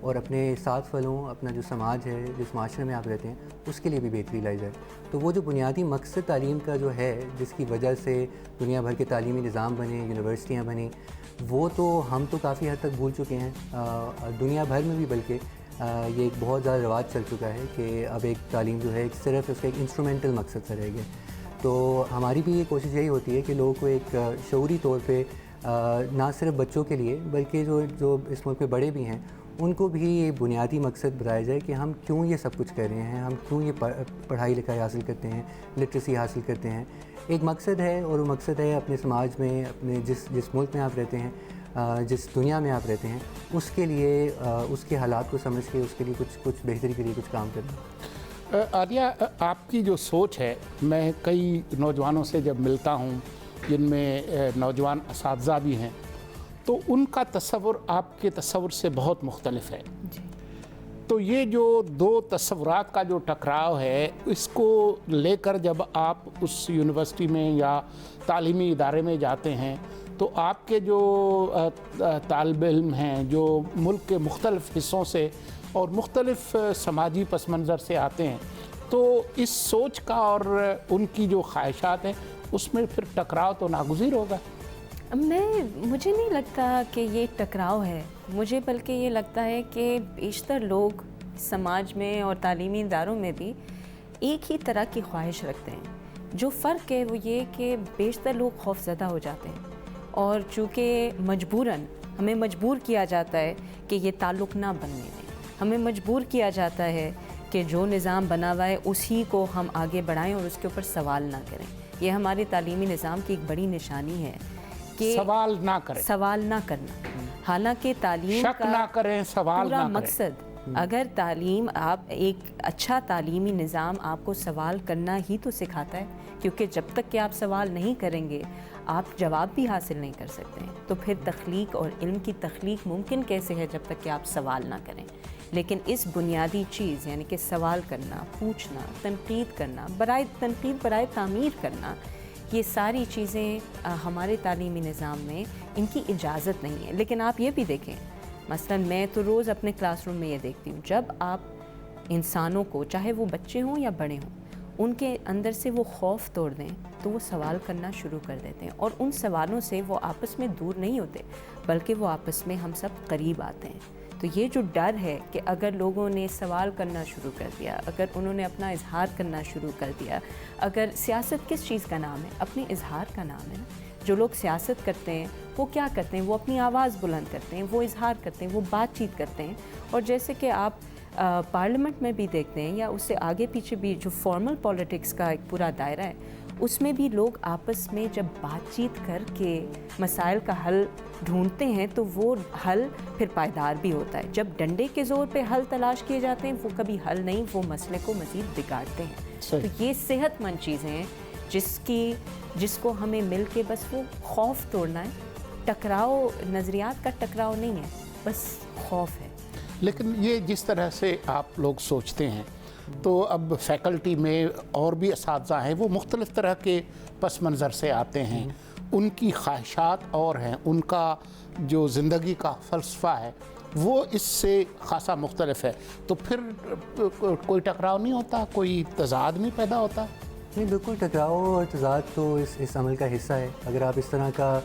اور اپنے ساتھ والوں اپنا جو سماج ہے جس معاشرے میں آپ رہتے ہیں اس کے لیے بھی بہتری لائی جائے. تو وہ جو بنیادی مقصد تعلیم کا جو ہے جس کی وجہ سے دنیا بھر کے تعلیمی نظام بنے, یونیورسٹیاں بنیں, وہ تو ہم تو کافی حد تک بھول چکے ہیں. دنیا بھر میں بھی بلکہ یہ ایک بہت زیادہ رواج چل چکا ہے کہ اب ایک تعلیم جو ہے صرف اس کا ایک انسٹرومنٹل مقصد سے رہ گیا. تو ہماری بھی یہ کوشش یہی ہوتی ہے کہ لوگوں کو ایک شعوری طور پہ نہ صرف بچوں کے لیے بلکہ جو اس ملک میں بڑے بھی ہیں ان کو بھی یہ بنیادی مقصد بتایا جائے کہ ہم کیوں یہ سب کچھ کر رہے ہیں, ہم کیوں یہ پڑھائی لکھائی حاصل کرتے ہیں, لٹریسی حاصل کرتے ہیں. ایک مقصد ہے اور وہ مقصد ہے اپنے سماج میں, اپنے جس ملک میں آپ رہتے ہیں, جس دنیا میں آپ رہتے ہیں, اس کے لیے اس کے حالات کو سمجھ کے اس کے لیے کچھ بہتری کے لیے کچھ کام کرنا. عالیہ, آپ کی جو سوچ ہے, میں کئی نوجوانوں سے جب ملتا ہوں جن میں نوجوان اساتذہ بھی ہیں, تو ان کا تصور آپ کے تصور سے بہت مختلف ہے. تو یہ جو دو تصورات کا جو ٹکراؤ ہے, اس کو لے کر جب آپ اس یونیورسٹی میں یا تعلیمی ادارے میں جاتے ہیں تو آپ کے جو طالب علم ہیں جو ملک کے مختلف حصوں سے اور مختلف سماجی پس منظر سے آتے ہیں, تو اس سوچ کا اور ان کی جو خواہشات ہیں اس میں پھر ٹکراؤ تو ناگزیر ہوگا. مجھے نہیں لگتا کہ یہ ٹکراؤ ہے, مجھے بلکہ یہ لگتا ہے کہ بیشتر لوگ سماج میں اور تعلیمی اداروں میں بھی ایک ہی طرح کی خواہش رکھتے ہیں. جو فرق ہے وہ یہ کہ بیشتر لوگ خوف زدہ ہو جاتے ہیں, اور چونکہ مجبوراً ہمیں مجبور کیا جاتا ہے کہ یہ تعلق نہ بننے دیں, ہمیں مجبور کیا جاتا ہے کہ جو نظام بنا ہوا ہے اسی کو ہم آگے بڑھائیں اور اس کے اوپر سوال نہ کریں. یہ ہمارے تعلیمی نظام کی ایک بڑی نشانی ہے کہ سوال نہ کرنا. حالانکہ تعلیم شک نہ کریں, سوال پورا نہ کریں. مقصد, اگر تعلیم ایک اچھا تعلیمی نظام آپ کو سوال کرنا ہی تو سکھاتا ہے, کیونکہ جب تک کہ آپ سوال نہیں کریں گے آپ جواب بھی حاصل نہیں کر سکتے ہیں. تو پھر تخلیق اور علم کی تخلیق ممکن کیسے ہے جب تک کہ آپ سوال نہ کریں. لیکن اس بنیادی چیز یعنی کہ سوال کرنا, پوچھنا, تنقید کرنا, برائے تعمیر کرنا, یہ ساری چیزیں ہمارے تعلیمی نظام میں ان کی اجازت نہیں ہے. لیکن آپ یہ بھی دیکھیں, مثلا میں تو روز اپنے کلاس روم میں یہ دیکھتی ہوں, جب آپ انسانوں کو, چاہے وہ بچے ہوں یا بڑے ہوں, ان کے اندر سے وہ خوف توڑ دیں تو وہ سوال کرنا شروع کر دیتے ہیں, اور ان سوالوں سے وہ آپس میں دور نہیں ہوتے بلکہ وہ آپس میں ہم سب قریب آتے ہیں. تو یہ جو ڈر ہے کہ اگر لوگوں نے سوال کرنا شروع کر دیا, اگر انہوں نے اپنا اظہار کرنا شروع کر دیا, اگر سیاست کس چیز کا نام ہے؟ اپنی اظہار کا نام ہے نا. جو لوگ سیاست کرتے ہیں وہ کیا کرتے ہیں؟ وہ اپنی آواز بلند کرتے ہیں, وہ اظہار کرتے ہیں, وہ بات چیت کرتے ہیں. اور جیسے کہ آپ پارلیمنٹ میں بھی دیکھتے ہیں یا اس سے آگے پیچھے بھی جو فارمل پولیٹکس کا ایک پورا دائرہ ہے, اس میں بھی لوگ آپس میں جب بات چیت کر کے مسائل کا حل ڈھونڈتے ہیں تو وہ حل پھر پائیدار بھی ہوتا ہے. جب ڈنڈے کے زور پہ حل تلاش کیے جاتے ہیں وہ کبھی حل نہیں, وہ مسئلے کو مزید بگاڑتے ہیں. تو یہ صحت مند چیزیں ہیں جس کو ہمیں مل کے بس وہ خوف توڑنا ہے. ٹکراؤ نظریات کا ٹکراؤ نہیں ہے, بس خوف ہے. لیکن یہ جس طرح سے آپ لوگ سوچتے ہیں تو اب فیکلٹی میں اور بھی اساتذہ ہیں, وہ مختلف طرح کے پس منظر سے آتے ہیں, ان کی خواہشات اور ہیں, ان کا جو زندگی کا فلسفہ ہے وہ اس سے خاصا مختلف ہے. تو پھر کوئی ٹکراؤ نہیں ہوتا, کوئی تضاد نہیں پیدا ہوتا؟ نہیں, بالکل ٹکراؤ اور تضاد تو اس عمل کا حصہ ہے. اگر آپ اس طرح کا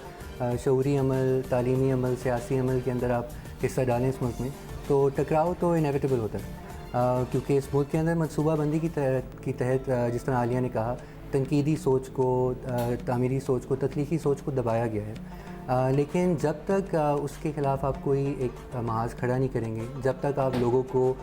شعوری عمل, تعلیمی عمل, سیاسی عمل کے اندر آپ حصہ ڈالیں اس ملک میں تو ٹکراؤ تو انیویٹیبل ہوتا ہے. کیونکہ اس ملک کے اندر منصوبہ بندی کی تحت جس طرح عالیہ نے کہا, تنقیدی سوچ کو, تعمیری سوچ کو, تخلیقی سوچ کو دبایا گیا ہے. لیکن جب تک اس کے خلاف آپ کوئی ایک محاذ کھڑا نہیں کریں گے, جب تک آپ لوگوں کو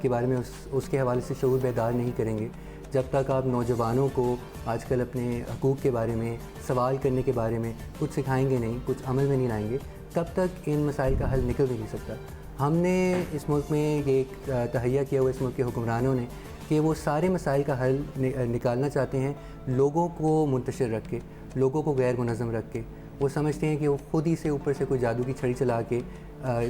کے بارے میں اس کے حوالے سے شعور بیدار نہیں کریں گے, جب تک آپ نوجوانوں کو آج کل اپنے حقوق کے بارے میں, سوال کرنے کے بارے میں کچھ سکھائیں گے نہیں, کچھ عمل میں نہیں لائیں گے, تب تک ان مسائل کا حل نکل نہیں سکتا. ہم نے اس ملک میں یہ ایک تہیہ کیا ہوا اس ملک کے حکمرانوں نے کہ وہ سارے مسائل کا حل نکالنا چاہتے ہیں لوگوں کو منتشر رکھ کے, لوگوں کو غیر منظم رکھ کے. وہ سمجھتے ہیں کہ وہ خود ہی سے اوپر سے کوئی جادو کی چھڑی چلا کے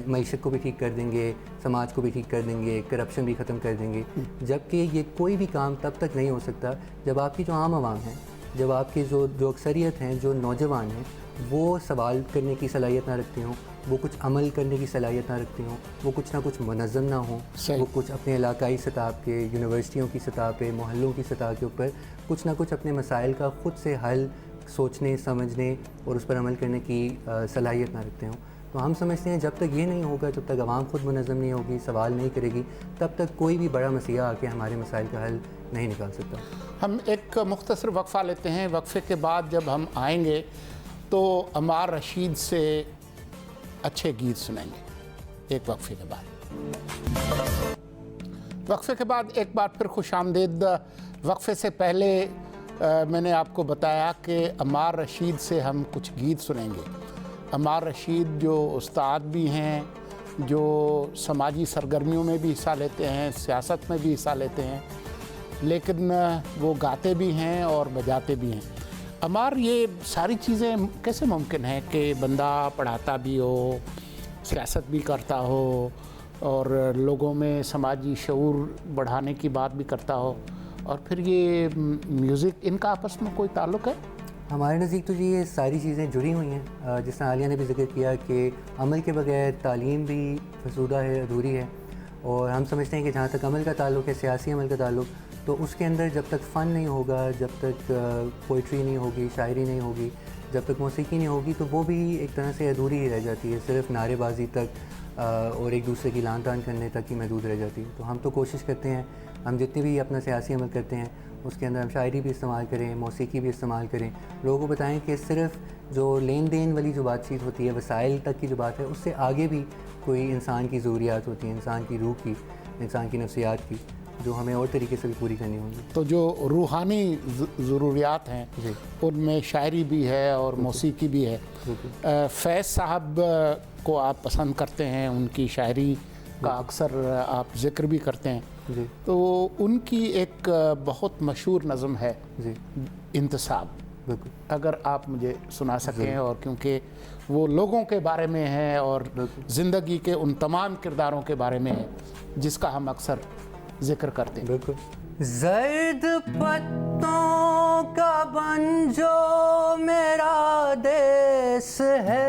معیشت کو بھی ٹھیک کر دیں گے, سماج کو بھی ٹھیک کر دیں گے, کرپشن بھی ختم کر دیں گے. جبکہ یہ کوئی بھی کام تب تک نہیں ہو سکتا جب آپ کی جو عام عوام ہیں, جب آپ کی جو اکثریت ہیں, جو نوجوان ہیں, وہ سوال کرنے کی صلاحیت نہ رکھتی ہوں، وہ کچھ عمل کرنے کی صلاحیت نہ رکھتی ہوں، وہ کچھ نہ کچھ منظم نہ ہوں، وہ کچھ اپنے علاقائی سطح کے، یونیورسٹیوں کی سطح پہ، محلوں کی سطح کے اوپر کچھ نہ کچھ اپنے مسائل کا خود سے حل سوچنے، سمجھنے اور اس پر عمل کرنے کی صلاحیت نہ رکھتے ہوں. تو ہم سمجھتے ہیں جب تک یہ نہیں ہوگا، جب تک عوام خود منظم نہیں ہوگی، سوال نہیں کرے گی، تب تک کوئی بھی بڑا مسئلہ آ کے ہمارے مسائل کا حل نہیں نکال سکتا. ہم ایک مختصر وقفہ لیتے ہیں. وقفے کے بعد جب ہم آئیں گے تو عمار رشید سے اچھے گیت سنیں گے. ایک وقفے کے بعد. وقفے کے بعد ایک بار پھر خوش آمدید. وقفے سے پہلے میں نے آپ کو بتایا کہ عمار رشید سے ہم کچھ گیت سنیں گے. عمار رشید جو استاد بھی ہیں، جو سماجی سرگرمیوں میں بھی حصہ لیتے ہیں، سیاست میں بھی حصہ لیتے ہیں، لیکن وہ گاتے بھی ہیں اور بجاتے بھی ہیں. عمار، یہ ساری چیزیں کیسے ممکن ہیں کہ بندہ پڑھاتا بھی ہو، سیاست بھی کرتا ہو اور لوگوں میں سماجی شعور بڑھانے کی بات بھی کرتا ہو، اور پھر یہ میوزک، ان کا آپس میں کوئی تعلق ہے؟ ہمارے نزدیک تو یہ ساری چیزیں جڑی ہوئی ہیں. جس طرح عالیہ نے بھی ذکر کیا کہ عمل کے بغیر تعلیم بھی فزودہ ہے، ادھوری ہے. اور ہم سمجھتے ہیں کہ جہاں تک عمل کا تعلق ہے، سیاسی عمل کا تعلق، تو اس کے اندر جب تک فن نہیں ہوگا، جب تک پوئٹری نہیں ہوگی، شاعری نہیں ہوگی، جب تک موسیقی نہیں ہوگی، تو وہ بھی ایک طرح سے ادھوری ہی رہ جاتی ہے، صرف نعرے بازی تک اور ایک دوسرے کی لان تان کرنے تک ہی محدود رہ جاتی ہے. تو ہم تو کوشش کرتے ہیں، ہم جتنی بھی اپنا سیاسی عمل کرتے ہیں اس کے اندر ہم شاعری بھی استعمال کریں، موسیقی بھی استعمال کریں، لوگوں کو بتائیں کہ صرف جو لین دین والی جو بات چیت ہوتی ہے، وسائل تک کی جو بات ہے، اس سے آگے بھی کوئی انسان کی ضروریات ہوتی ہیں، انسان کی روح کی، انسان کی نفسیات کی، جو ہمیں اور طریقے سے بھی پوری کرنی ہوں گی. تو جو روحانی ضروریات ہیں ان میں شاعری بھی ہے اور موسیقی بھی ہے. فیض صاحب کو آپ پسند کرتے ہیں، ان کی شاعری کا اکثر آپ ذکر بھی کرتے ہیں. تو ان کی ایک بہت مشہور نظم ہے انتصاب، اگر آپ مجھے سنا سکیں. اور کیونکہ وہ لوگوں کے بارے میں ہے اور زندگی کے ان تمام کرداروں کے بارے میں ہے جس کا ہم اکثر ذکر کرتے ہیں. بالکل. زرد پتوں کا بن جو میرا دیس ہے،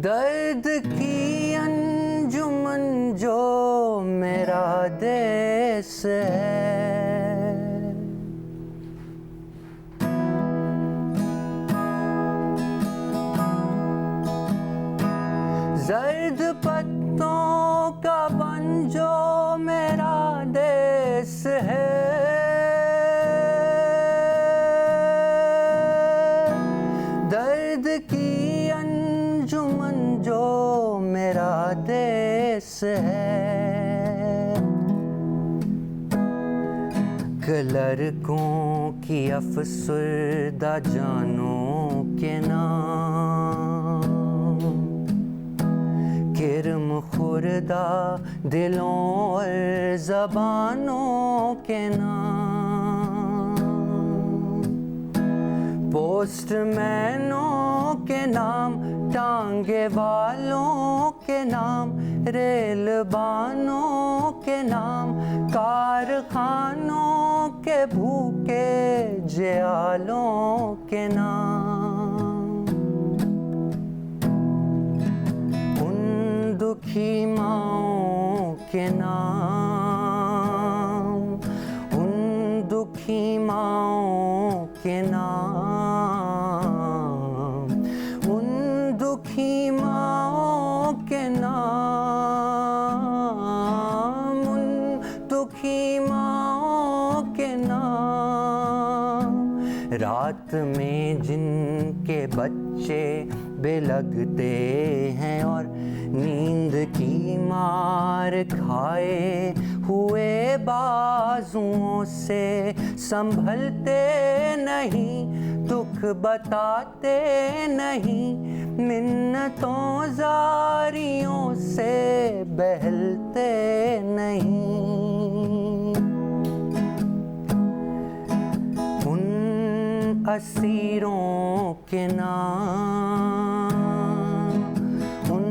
درد کی انجمن جو میرا دیس ہے، زرد پتوں کا بن جو میرا دیس ہے، درد کی انجمن جو میرا دیس ہے، لڑکوں کی افسردہ جانوں کے نام، کرم خوردہ دلوں اور زبانوں کے نام، پوسٹ مینوں کے نام، ٹانگے والوں کے نام، ریل بانوں کے نام، کارخانوں کے بھوکے جیالوں کے نام، ان دکھی ماؤں کے نام، ان دکھی ماؤں کے نام، ان دکھی ماؤں کے نام، ان دکھی ماؤں کے نام، رات میں جن کے بچے بے لگتے ہیں اور نیند کی مار کھائے ہوئے بازوؤں سے سنبھلتے نہیں، دکھ بتاتے نہیں، منتوں زاریوں سے بہلتے نہیں، ان اسیروں کے نام، ان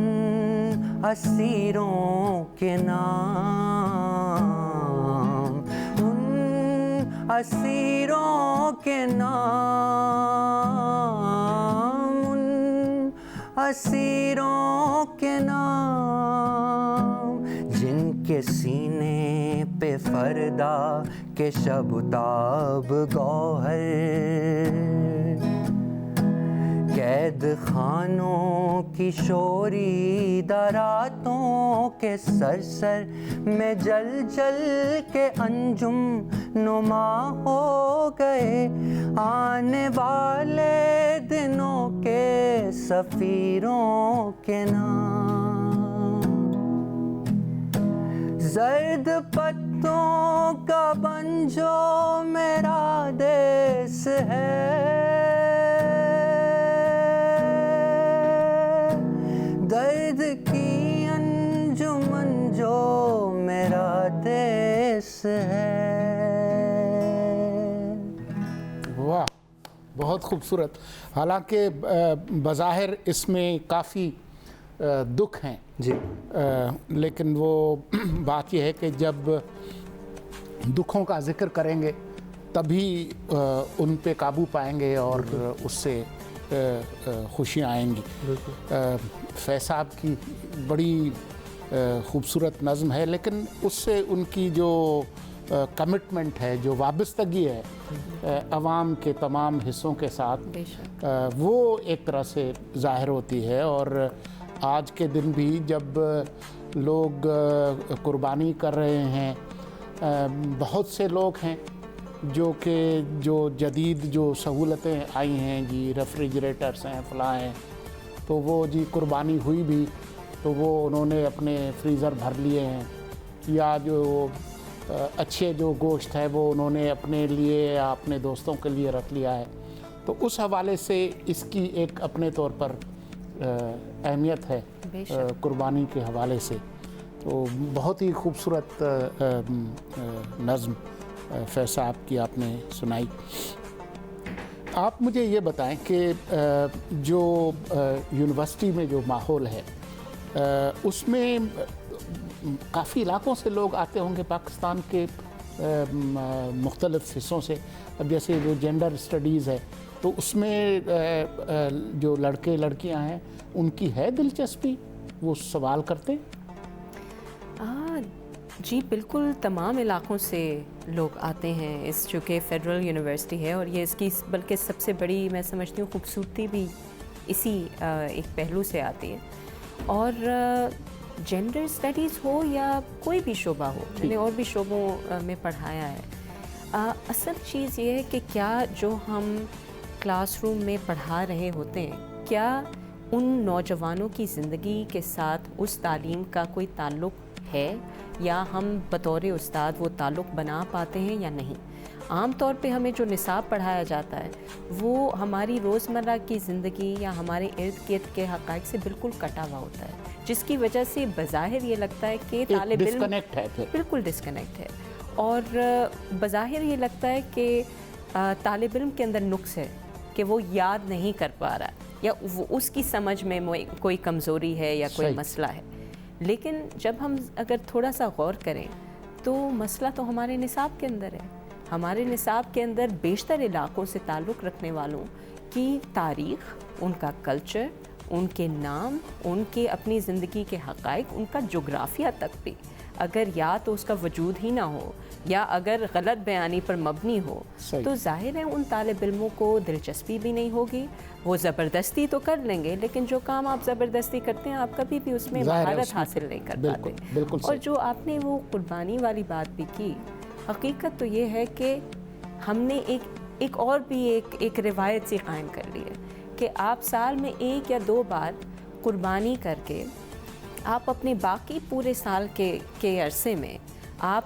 اسیروں کے نام، ان اسیروں کے نام، ان اسیروں کے نام، جن کے سینے پہ فردا کے شب تاب گوہر، قید خانوں کی شوریدہ راتوں کے سر سر میں جل جل کے انجم نما ہو گئے، آنے والے دنوں کے سفیروں کے نام، زرد پتوں کا بنجو میرا دیس ہے، درد کی انجمن جو میرا دیس ہے۔ واہ، بہت خوبصورت۔ حالانکہ بظاہر اس میں کافی دکھ ہیں جی، لیکن وہ بات یہ ہے کہ جب دکھوں کا ذکر کریں گے تبھی ان پہ قابو پائیں گے اور اس سے خوشیاں آئیں گی۔ فیض صاحب کی بڑی خوبصورت نظم ہے، لیکن اس سے ان کی جو کمٹمنٹ ہے، جو وابستگی ہے عوام کے تمام حصوں کے ساتھ، بے شک وہ ایک طرح سے ظاہر ہوتی ہے۔ اور آج کے دن بھی جب لوگ قربانی کر رہے ہیں، بہت سے لوگ ہیں جو جدید جو سہولتیں آئی ہیں، جی ریفریجریٹرس ہیں، فلاں ہیں، تو وہ جی قربانی ہوئی بھی تو وہ انہوں نے اپنے فریزر بھر لیے ہیں، یا جو اچھے جو گوشت ہے وہ انہوں نے اپنے لیے یا اپنے دوستوں کے لیے رکھ لیا ہے۔ تو اس حوالے سے اس کی ایک اپنے طور پر اہمیت ہے بے شک۔ قربانی کے حوالے سے۔ تو بہت ہی خوبصورت نظم فیض صاحب کی آپ نے سنائی۔ آپ مجھے یہ بتائیں کہ جو یونیورسٹی میں جو ماحول ہے اس میں کافی علاقوں سے لوگ آتے ہوں گے، پاکستان کے مختلف حصوں سے۔ اب جیسے جو جینڈر اسٹڈیز ہے تو اس میں جو لڑکے لڑکیاں ہیں ان کی ہے دلچسپی، وہ سوال کرتے؟ جی بالکل، تمام علاقوں سے لوگ آتے ہیں، اس چونکہ فیڈرل یونیورسٹی ہے اور یہ اس کی بلکہ سب سے بڑی میں سمجھتی ہوں خوبصورتی بھی اسی ایک پہلو سے آتی ہے۔ اور جینڈر اسٹڈیز ہو یا کوئی بھی شعبہ ہو، میں نے اور بھی شعبوں میں پڑھایا ہے، اصل چیز یہ ہے کہ کیا جو ہم کلاس روم میں پڑھا رہے ہوتے ہیں، کیا ان نوجوانوں کی زندگی کے ساتھ اس تعلیم کا کوئی تعلق ہے، یا ہم بطور استاد وہ تعلق بنا پاتے ہیں یا نہیں۔ عام طور پہ ہمیں جو نصاب پڑھایا جاتا ہے وہ ہماری روزمرہ کی زندگی یا ہمارے ارد گرد کے حقائق سے بالکل کٹا ہوا ہوتا ہے، جس کی وجہ سے بظاہر یہ لگتا ہے کہ طالب علم ڈسکنیکٹ ہے، بالکل ڈسکنیکٹ ہے، اور بظاہر یہ لگتا ہے کہ طالب علم کے اندر نقص ہے کہ وہ یاد نہیں کر پا رہا، یا وہ اس کی سمجھ میں کوئی کمزوری ہے یا کوئی مسئلہ ہے۔ لیکن جب ہم اگر تھوڑا سا غور کریں تو مسئلہ تو ہمارے نصاب کے اندر ہے۔ ہمارے نصاب کے اندر بیشتر علاقوں سے تعلق رکھنے والوں کی تاریخ، ان کا کلچر، ان کے نام، ان کے اپنی زندگی کے حقائق، ان کا جغرافیہ تک بھی اگر یا تو اس کا وجود ہی نہ ہو یا اگر غلط بیانی پر مبنی ہو تو ظاہر ہے ان طالب علموں کو دلچسپی بھی نہیں ہوگی، وہ زبردستی تو کر لیں گے، لیکن جو کام آپ زبردستی کرتے ہیں آپ کبھی بھی اس میں مہارت حاصل نہیں کر پاتے۔ اور جو آپ نے وہ قربانی والی بات بھی کی، حقیقت تو یہ ہے کہ ہم نے ایک اور بھی ایک روایت سی قائم کر لی ہے کہ آپ سال میں 1 یا 2 بار قربانی کر کے آپ اپنے باقی پورے سال کے عرصے میں آپ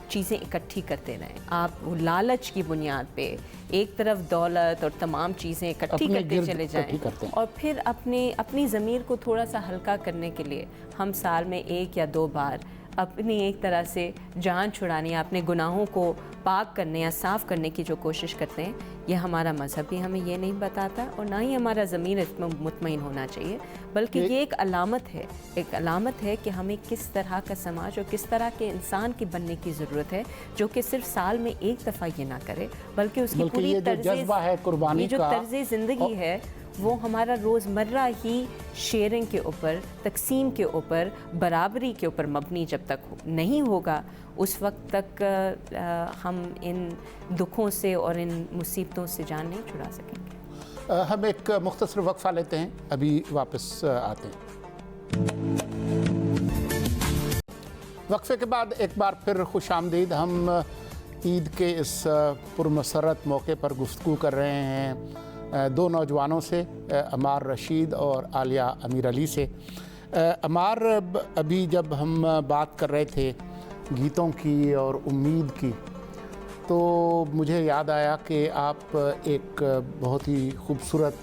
چیزیں اکٹھی کرتے رہیں، آپ وہ لالچ کی بنیاد پہ ایک طرف دولت اور تمام چیزیں اکٹھی کرتے چلے جائیں، اور پھر اپنی ضمیر کو تھوڑا سا ہلکا کرنے کے لیے ہم سال میں 1 یا 2 بار اپنی ایک طرح سے جان چھڑانے یا اپنے گناہوں کو پاک کرنے یا صاف کرنے کی جو کوشش کرتے ہیں، یہ ہمارا مذہب بھی ہمیں یہ نہیں بتاتا، اور نہ ہی ہمارا ضمیر اس میں مطمئن ہونا چاہیے، بلکہ یہ ایک علامت ہے کہ ہمیں کس طرح کا سماج اور کس طرح کے انسان کی بننے کی ضرورت ہے، جو کہ صرف سال میں ایک دفعہ یہ نہ کرے، بلکہ اس کی پوری طرز زندگی ہے وہ ہمارا روزمرہ ہی شیئرنگ کے اوپر، تقسیم کے اوپر، برابری کے اوپر مبنی جب تک نہیں ہوگا، اس وقت تک ہم ان دکھوں سے اور ان مصیبتوں سے جان نہیں چھڑا سکیں گے۔ ہم ایک مختصر وقفہ لیتے ہیں، ابھی واپس آتے ہیں۔ وقفے کے بعد ایک بار پھر خوش آمدید۔ ہم عید کے اس پرمسرت موقع پر گفتگو کر رہے ہیں دو نوجوانوں سے، عمار رشید اور عالیہ امیر علی سے۔ عمار، ابھی جب ہم بات کر رہے تھے گیتوں کی اور امید کی، تو مجھے یاد آیا کہ آپ ایک بہت ہی خوبصورت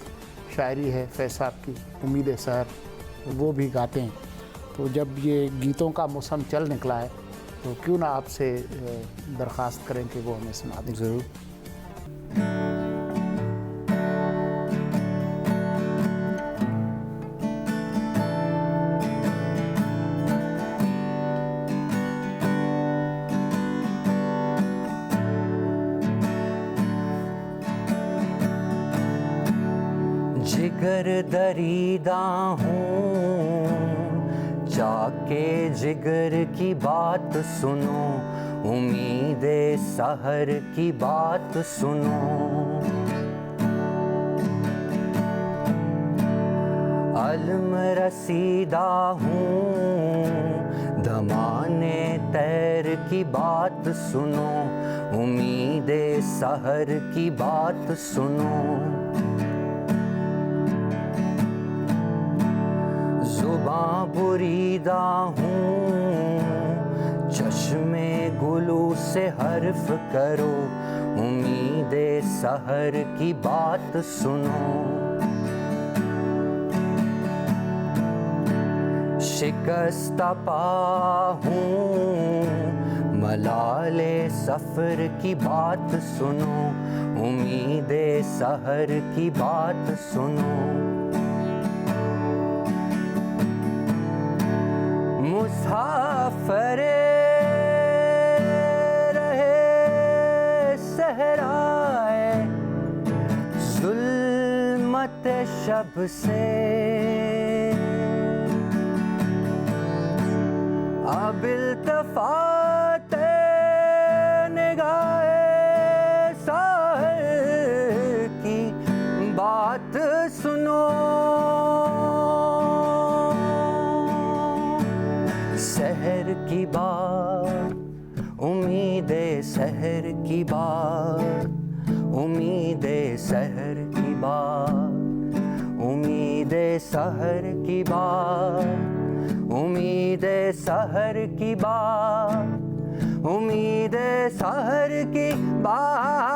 شاعری ہے فیض صاحب کی، امید سحر، وہ بھی گاتے ہیں۔ تو جب یہ گیتوں کا موسم چل نکلا ہے تو کیوں نہ آپ سے درخواست کریں کہ وہ ہمیں سنا دیں۔ ضرور۔ جگر دریدہ ہوں، جا کے جگر کی بات سنو، امید سحر کی بات سنو، علم رسیدہ ہوں، دمان طیر کی بات سنو، امید سحر کی بات سنو، زباں بریدہ ہوں، چشم گلو سے حرف کرو، امید سحر کی بات سنو، شکستہ پا ہوں، ملال سفر کی بات سنو، امید سحر کی بات سنو، مسافر رہے صحرائے ظلمت شب سے، اب التفات نگاہ ساحر کی بات سنو، سحر کی بات، امید سحر کی بات، امید سحر کی بات، امید سحر کی بات، امید سحر کی بات، امید سحر کی بات،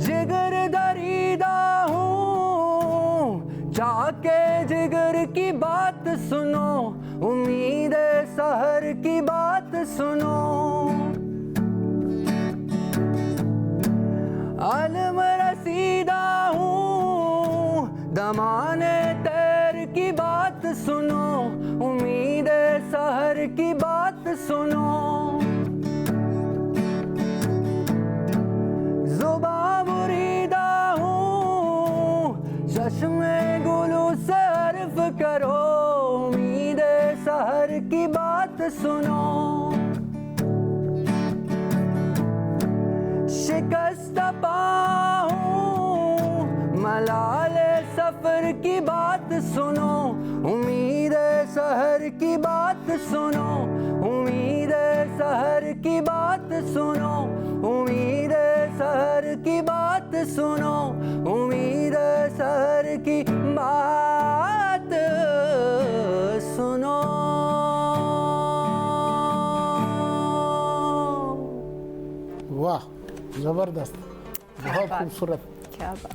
جگر دریدہ ہوں، جا کے جگر کی بات سنو، امید سحر کی بات سنو، علم رسیدہ ہوں، دمان طیر کی بات سنو، امید سحر کی بات سنو، زباں بریدہ ہوں، چشم گلو سے حرف کرو، امید سحر کی بات سنو، شکستہ پا ہوں، ملال سفر کی بات سنو، امید سحر کی بات سنو، امید سحر کی بات سنو، امید سحر کی بات سنو، امید سحر کی بات سنو۔ واہ، زبردست، بہت خوبصورت۔ کیا بات۔